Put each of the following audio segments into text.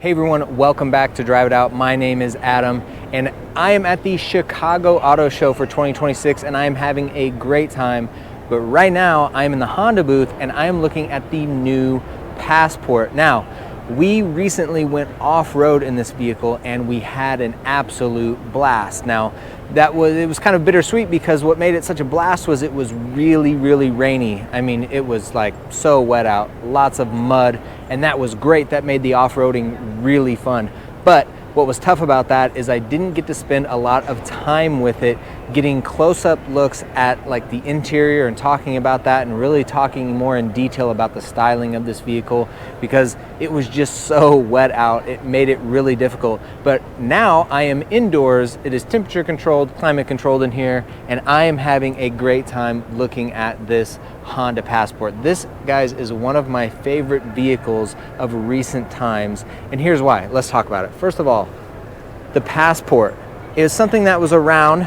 Hey everyone, welcome back to Drive It Out. My name is Adam and I am at the Chicago Auto Show for 2026 and I am having a great time. But right now I am in the Honda booth and I am looking at the new Passport. Now, we recently went off-road in this vehicle and we had an absolute blast. Now, it was kind of bittersweet because what made it such a blast was it was really rainy. I mean, it was like so wet out, lots of mud, and that was great. That made the off-roading really fun. But what was tough about that is I didn't get to spend a lot of time with it getting close-up looks at like the interior and talking about that and really talking more in detail about the styling of this vehicle because it was just so wet out. It made it really difficult. But now I am indoors. It is temperature controlled, climate controlled in here, and I am having a great time looking at this Honda Passport. This, guys, is one of my favorite vehicles of recent times, and here's why. Let's talk about it. First of all, the Passport is something that was around,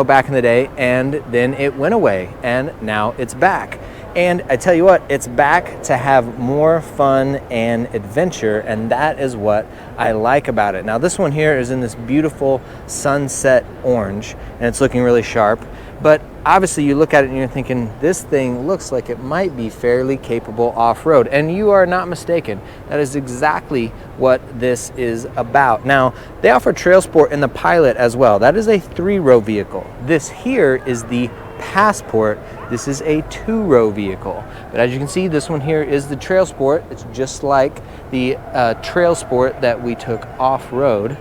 back in the day, and then it went away, and now it's back. And I tell you what, it's back to have more fun and adventure, and that is what I like about it. Now, this one here is in this beautiful sunset orange, and it's looking really sharp. But obviously you look at it and you're thinking, this thing looks like it might be fairly capable off-road. And you are not mistaken. That is exactly what this is about. Now, they offer TrailSport in the Pilot as well. That is a 3-row vehicle. This here is the Passport. This is a 2-row vehicle. But as you can see, this one here is the TrailSport. It's just like the TrailSport that we took off-road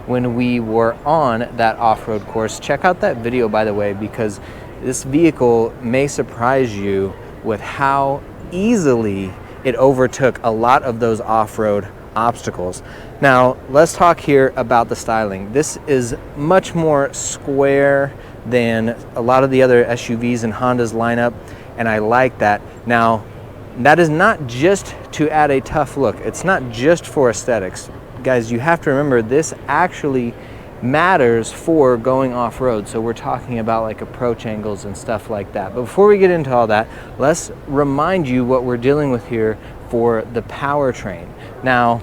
when we were on that off-road course. Check out that video, by the way, because this vehicle may surprise you with how easily it overtook a lot of those off-road obstacles. Now, let's talk here about the styling. This is much more square than a lot of the other SUVs in Honda's lineup, and I like that. Now, that is not just to add a tough look. It's not just for aesthetics. Guys, you have to remember this actually matters for going off-road. So we're talking about like approach angles and stuff like that. But before we get into all that, let's remind you what we're dealing with here for the powertrain. Now,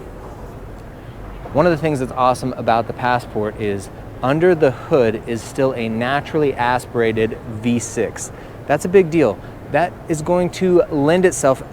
one of the things that's awesome about the Passport is under the hood is still a naturally aspirated V6. That's a big deal. That is going to lend itself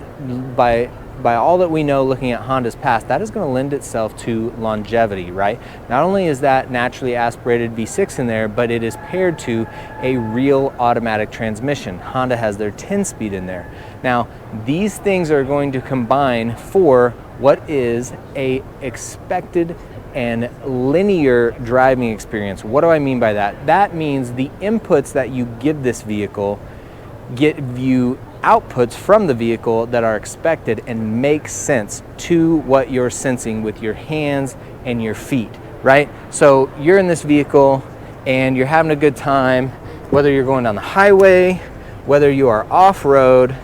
by all that we know looking at Honda's past, that is going to lend itself to longevity, right? Not only is that naturally aspirated V6 in there, but it is paired to a real automatic transmission. Honda has their 10-speed in there. Now, these things are going to combine for what is a expected and linear driving experience. What do I mean by that? That means the inputs that you give this vehicle give you outputs from the vehicle that are expected and make sense to what you're sensing with your hands and your feet, right? So you're in this vehicle and you're having a good time, whether you're going down the highway, whether you are off-road,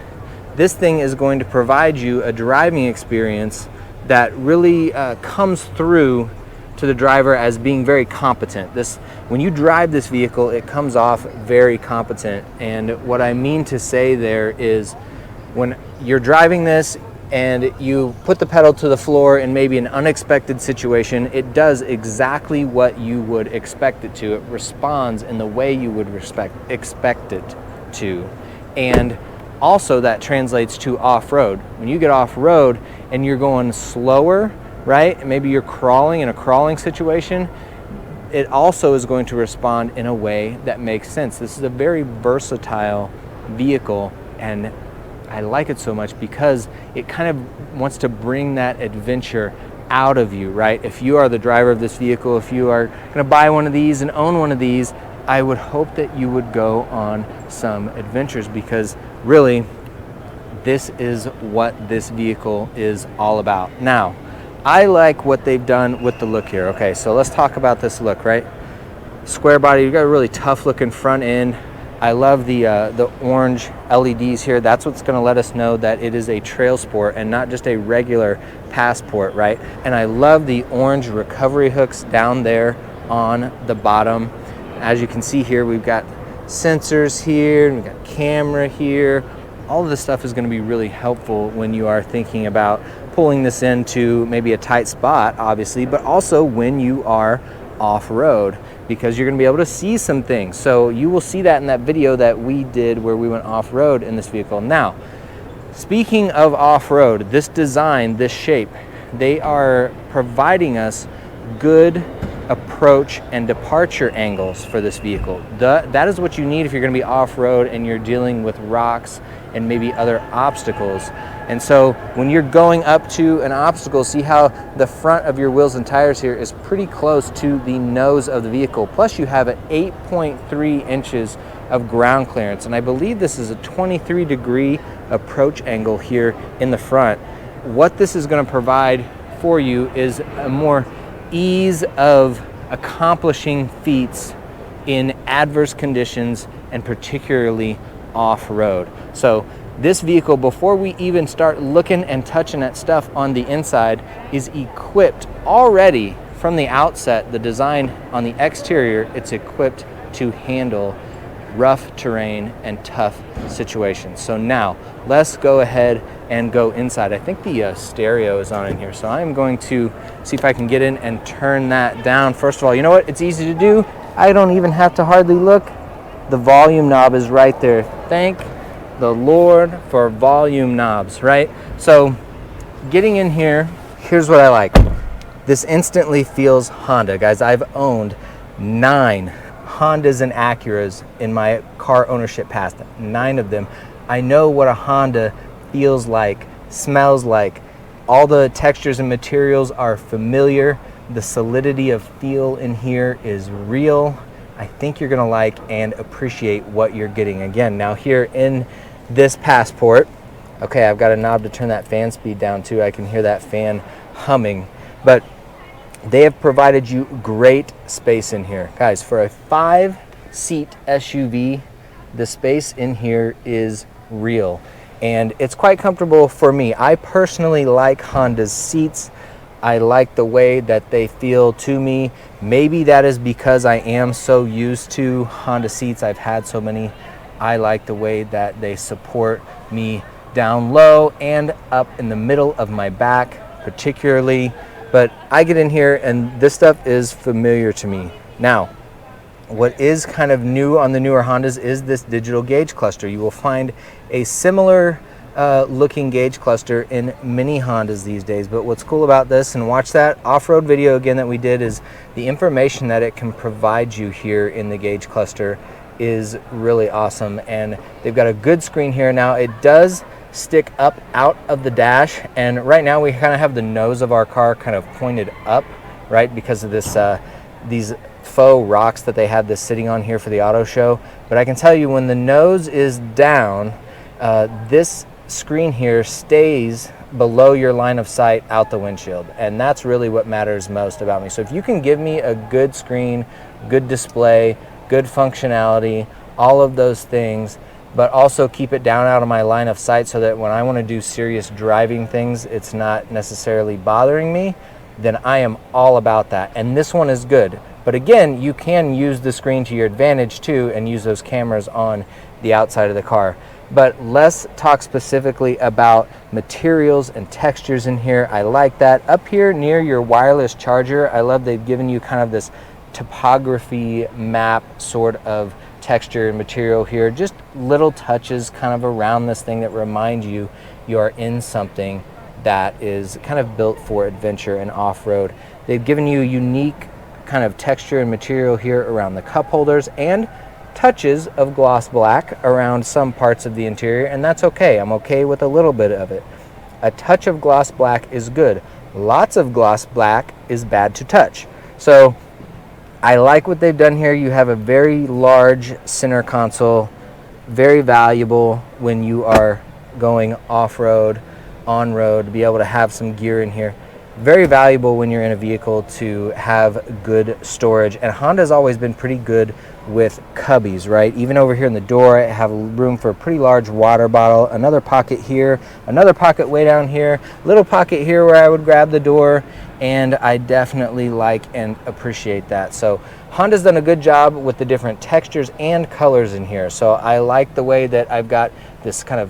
this thing is going to provide you a driving experience that really comes through to the driver as being very competent. When you drive this vehicle, it comes off very competent. And what I mean to say there is when you're driving this and you put the pedal to the floor in maybe an unexpected situation, it does exactly what you would expect it to. It responds in the way you would expect it to. And also that translates to off-road. When you get off-road and you're going slower, right? Maybe you're crawling in a crawling situation, it also is going to respond in a way that makes sense. This is a very versatile vehicle and I like it so much because it kind of wants to bring that adventure out of you, right? If you are the driver of this vehicle, if you are going to buy one of these and own one of these, I would hope that you would go on some adventures because really this is what this vehicle is all about. Now, I like what they've done with the look here. Okay, so let's talk about this look, right? Square body, you've got a really tough looking front end. I love the orange LEDs here. That's what's gonna let us know that it is a TrailSport and not just a regular Passport, right? And I love the orange recovery hooks down there on the bottom. As you can see here, we've got sensors here, and we've got camera here. All of this stuff is going to be really helpful when you are thinking about pulling this into maybe a tight spot, obviously, but also when you are off-road, because you're going to be able to see some things. So you will see that in that video that we did where we went off-road in this vehicle. Now, speaking of off-road, this design, this shape, they are providing us good approach and departure angles for this vehicle. That is what you need if you're going to be off-road and you're dealing with rocks and maybe other obstacles. And so when you're going up to an obstacle, see how the front of your wheels and tires here is pretty close to the nose of the vehicle. Plus you have an 8.3 inches of ground clearance. And I believe this is a 23-degree approach angle here in the front. What this is going to provide for you is a more ease of accomplishing feats in adverse conditions, and particularly off-road. So this vehicle, before we even start looking and touching at stuff on the inside, is equipped already from the outset. The design on the exterior, it's equipped to handle rough terrain and tough situations. So now let's go ahead and go inside. I think the stereo is on in here, so I'm going to see if I can get in and turn that down. First of all, you know what? It's easy to do. I don't even have to hardly look. The volume knob is right there. Thank the Lord for volume knobs, right? So getting in here, here's what I like. This instantly feels Honda. Guys, I've owned 9 Hondas and Acuras in my car ownership past, 9 of them. I know what a Honda feels like, smells like. All the textures and materials are familiar. The solidity of feel in here is real. I think you're gonna like and appreciate what you're getting. Again, now here in this Passport, okay, I've got a knob to turn that fan speed down too. I can hear that fan humming, but they have provided you great space in here. Guys, for a 5-seat SUV, the space in here is real, and it's quite comfortable for me. I personally like Honda's seats. I like the way that they feel to me. Maybe that is because I am so used to Honda seats. I've had so many. I like the way that they support me down low and up in the middle of my back particularly. But I get in here and this stuff is familiar to me. Now, what is kind of new on the newer Hondas is this digital gauge cluster. You will find a similar looking gauge cluster in many Hondas these days, but what's cool about this, and watch that off-road video again that we did, is the information that it can provide you here in the gauge cluster is really awesome. And they've got a good screen here. Now it does stick up out of the dash, and right now we kind of have the nose of our car kind of pointed up, right, because of this these faux rocks that they had this sitting on here for the auto show. But I can tell you, when the nose is down, this screen here stays below your line of sight out the windshield, and that's really what matters most about me. So if you can give me a good screen, good display, good functionality, all of those things, but also keep it down out of my line of sight so that when I want to do serious driving things, it's not necessarily bothering me, then I am all about that. And this one is good. But again, you can use the screen to your advantage too and use those cameras on the outside of the car. But let's talk specifically about materials and textures in here. I like that. Up here near your wireless charger, I love they've given you kind of this topography map sort of texture and material here. Just little touches kind of around this thing that remind you you are in something that is kind of built for adventure and off-road. They've given you unique kind of texture and material here around the cup holders, and touches of gloss black around some parts of the interior, and that's okay. I'm okay with a little bit of it. A touch of gloss black is good. Lots of gloss black is bad to touch. So I like what they've done here. You have a very large center console, very valuable when you are going off-road, on-road, to be able to have some gear in here. Very valuable when you're in a vehicle to have good storage. And Honda's always been pretty good with cubbies, right? Even over here in the door, I have room for a pretty large water bottle, another pocket here, another pocket way down here, little pocket here where I would grab the door, and I definitely like and appreciate that. So Honda's done a good job with the different textures and colors in here. So I like the way that I've got this kind of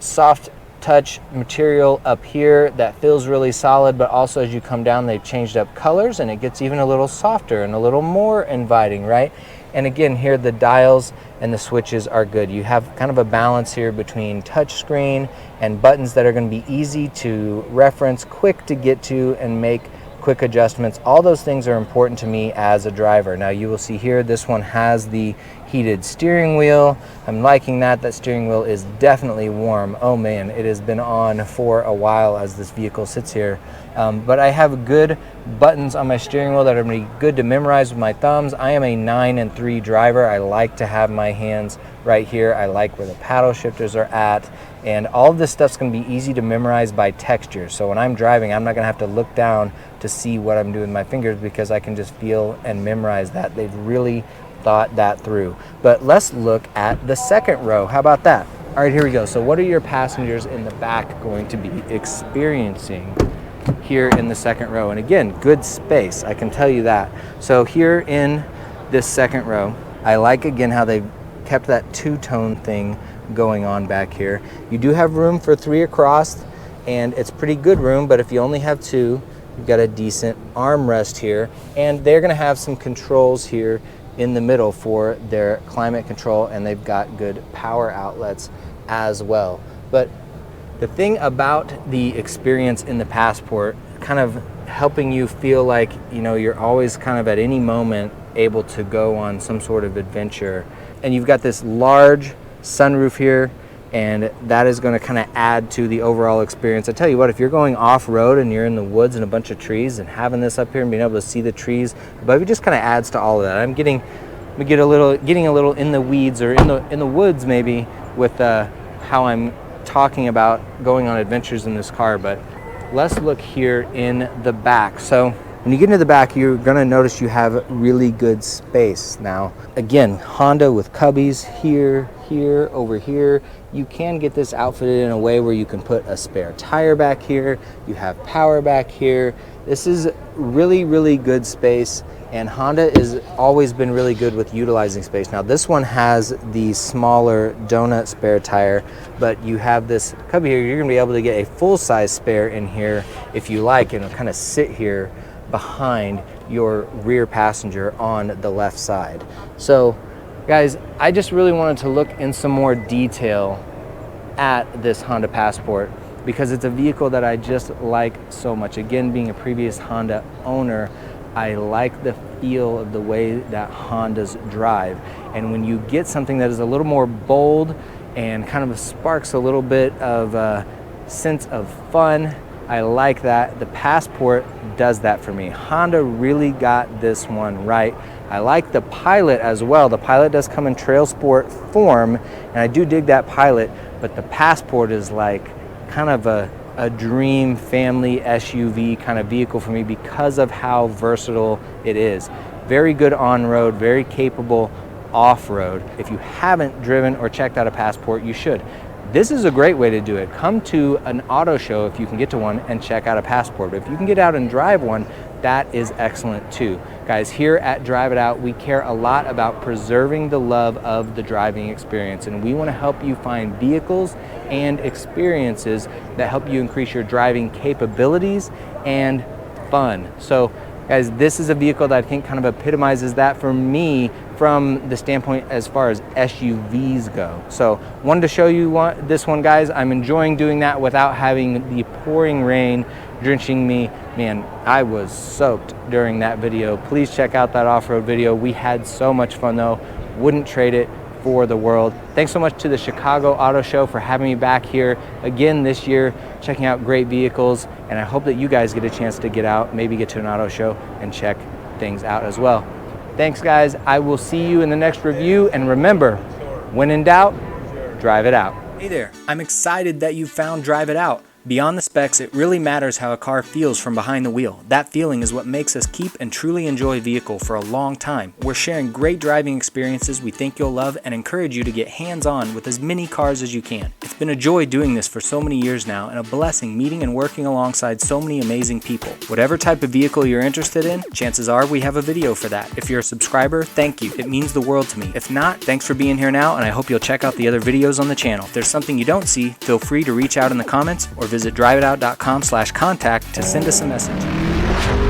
soft touch material up here that feels really solid, but also as you come down, they've changed up colors and it gets even a little softer and a little more inviting, right? And again, here the dials and the switches are good. You have kind of a balance here between touchscreen and buttons that are going to be easy to reference, quick to get to, and make quick adjustments. All those things are important to me as a driver. Now you will see here, this one has the heated steering wheel. I'm liking that. That steering wheel is definitely warm. Oh man, it has been on for a while as this vehicle sits here. But I have good buttons on my steering wheel that are going to be good to memorize with my thumbs. I am a 9 and 3 driver. I like to have my hands right here. I like where the paddle shifters are at. And all of this stuff's going to be easy to memorize by texture. So when I'm driving, I'm not going to have to look down to see what I'm doing with my fingers because I can just feel and memorize that. They've really thought that through. But let's look at the second row. How about that? All right, here we go. So what are your passengers in the back going to be experiencing here in the second row? And again, good space, I can tell you that. So here in this second row, I like again how they've kept that two-tone thing going on back here. You do have room for 3 across, and it's pretty good room, but if you only have 2, you've got a decent armrest here, and they're gonna have some controls here in the middle for their climate control, and they've got good power outlets as well. But the thing about the experience in the Passport, kind of helping you feel like, you know, you're always kind of at any moment able to go on some sort of adventure, and you've got this large sunroof here, and that is going to kind of add to the overall experience. I tell you what, if you're going off-road and you're in the woods and a bunch of trees, and having this up here and being able to see the trees above you just kind of adds to all of that. I'm getting a little in the weeds, or in the woods maybe, with how I'm talking about going on adventures in this car. But let's look here in the back. So when you get into the back, you're gonna notice you have really good space. Now, again, Honda with cubbies here, here, over here. You can get this outfitted in a way where you can put a spare tire back here. You have power back here. This is really, really good space, and Honda has always been really good with utilizing space. Now, this one has the smaller donut spare tire, but you have this cubby here. You're gonna be able to get a full-size spare in here if you like, and it'll kind of sit here behind your rear passenger on the left side. So guys, I just really wanted to look in some more detail at this Honda Passport because it's a vehicle that I just like so much. Again, being a previous Honda owner, I like the feel of the way that Hondas drive. And when you get something that is a little more bold and kind of sparks a little bit of a sense of fun, I like that. The Passport does that for me. Honda really got this one right. I like the Pilot as well. The Pilot does come in TrailSport form, and I do dig that Pilot, but the Passport is like kind of a dream family SUV kind of vehicle for me because of how versatile it is. Very good on-road, very capable off-road. If you haven't driven or checked out a Passport, you should. This is a great way to do it. Come to an auto show if you can get to one and check out a Passport. But if you can get out and drive one, that is excellent too. Guys, here at Drive It Out, we care a lot about preserving the love of the driving experience, and we want to help you find vehicles and experiences that help you increase your driving capabilities and fun. So guys, this is a vehicle that I think kind of epitomizes that for me from the standpoint as far as SUVs go. So wanted to show you this one, guys. I'm enjoying doing that without having the pouring rain drenching me. Man, I was soaked during that video. Please check out that off-road video. We had so much fun though. Wouldn't trade it for the world. Thanks so much to the Chicago Auto Show for having me back here again this year, checking out great vehicles, and I hope that you guys get a chance to get out, maybe get to an auto show and check things out as well. Thanks guys, I will see you in the next review, and remember, when in doubt, drive it out. Hey there, I'm excited that you found Drive It Out. Beyond the specs, it really matters how a car feels from behind the wheel. That feeling is what makes us keep and truly enjoy a vehicle for a long time. We're sharing great driving experiences we think you'll love and encourage you to get hands-on with as many cars as you can. It's been a joy doing this for so many years now and a blessing meeting and working alongside so many amazing people. Whatever type of vehicle you're interested in, chances are we have a video for that. If you're a subscriber, thank you. It means the world to me. If not, thanks for being here now, and I hope you'll check out the other videos on the channel. If there's something you don't see, feel free to reach out in the comments or visit DriveItOut.com/contact to send us a message.